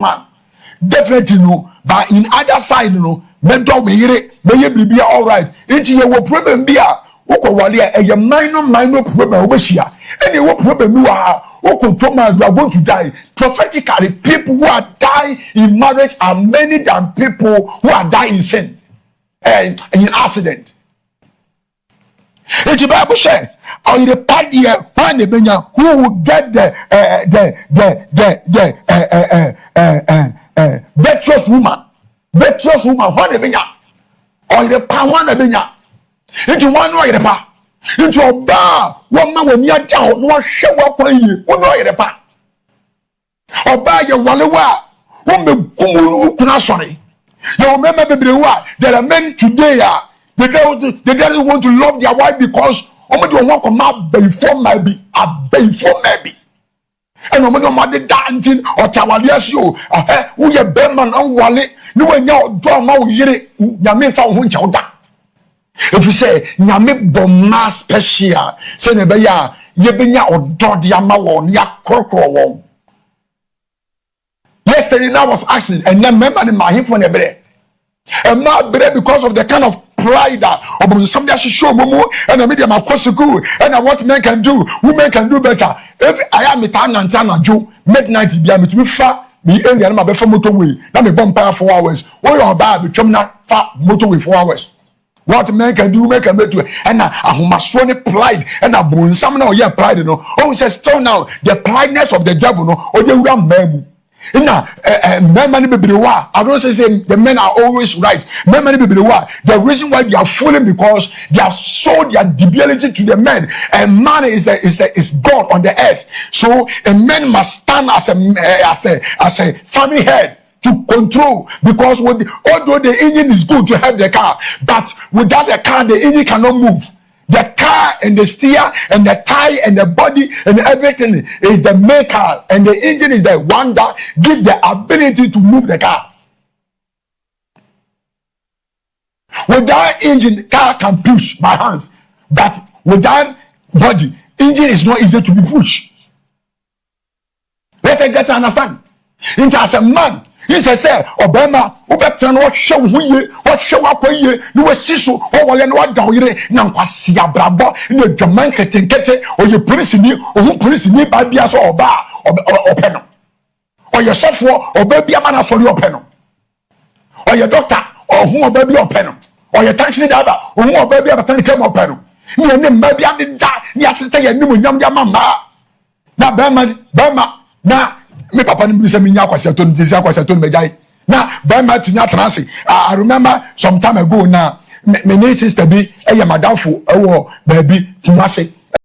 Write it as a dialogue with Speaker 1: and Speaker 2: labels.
Speaker 1: man. Definitely no, but in other side no, mental me be all right. Into your problem be a minor problem over here. Any what problem you are, you are going to die. Prophetically, people who are dying in marriage are many than people who are dying in sin and in accident. It's the Bible says, on the part here, when the benya who will get the virtuous woman, when the benya, or the power the benya, into one way the pa, into a bar, one man when you're down, no show up on you, one way the pa, or buy your wallet, one be sorry. You remember there are men today. They don't want to love their wife because don't want to come before maybe and no dancing or tawalias you who ye beman on wallet no when you drama yere yame fa ho ncha. If you say nyame bomma special say ne be ya ye benya odo de ama won ya krokro won. Yesterday I was asking and then remember the my for ne bre and not bre because of the kind of pride or somebody should show momo and the media of course good and what men can do, women can do better. If I am a tan and tan Joe midnight be able to far me area my before motorway. Now me bumpire 4 hours. Or your bar become not far motorway 4 hours. What men can do, men can do it. And I must show pride and I bone some now yeah pride no. Oh it says still now the prideness of the devil no or the ram memu. I don't say the men are always right. The reason why they are fooling because they have sold their debility to the men, and man is God on the earth. So a man must stand as a family head to control, because although the engine is good to have the car, but without the car the engine cannot move. The car and the steer and the tie and the body and everything is the maker, and the engine is the one that gives the ability to move the car. Without engine, car can push by hands, but without body, engine is not easy to be pushed. Let us get to understand. Into as a man, he says, Obama, Obetan, what show we, what show up ye, no sisu, or what dawire, Nanquasia Brabo, in the Jamaica Tinkete, or your police in you, or who police in you by Bias or bar or penal, or your software, or baby a man for your penal, or your doctor, or who baby or penal, or your taxi driver, or who baby a came or penal. You and maybe I did that, you have to say a new young mama. Now, Bama, now. Me papa ni say me nya kwaseton tisi kwaseton mejai na by my tinya transi. I remember some time ago na me sister bi madamfo ewo baby Kumase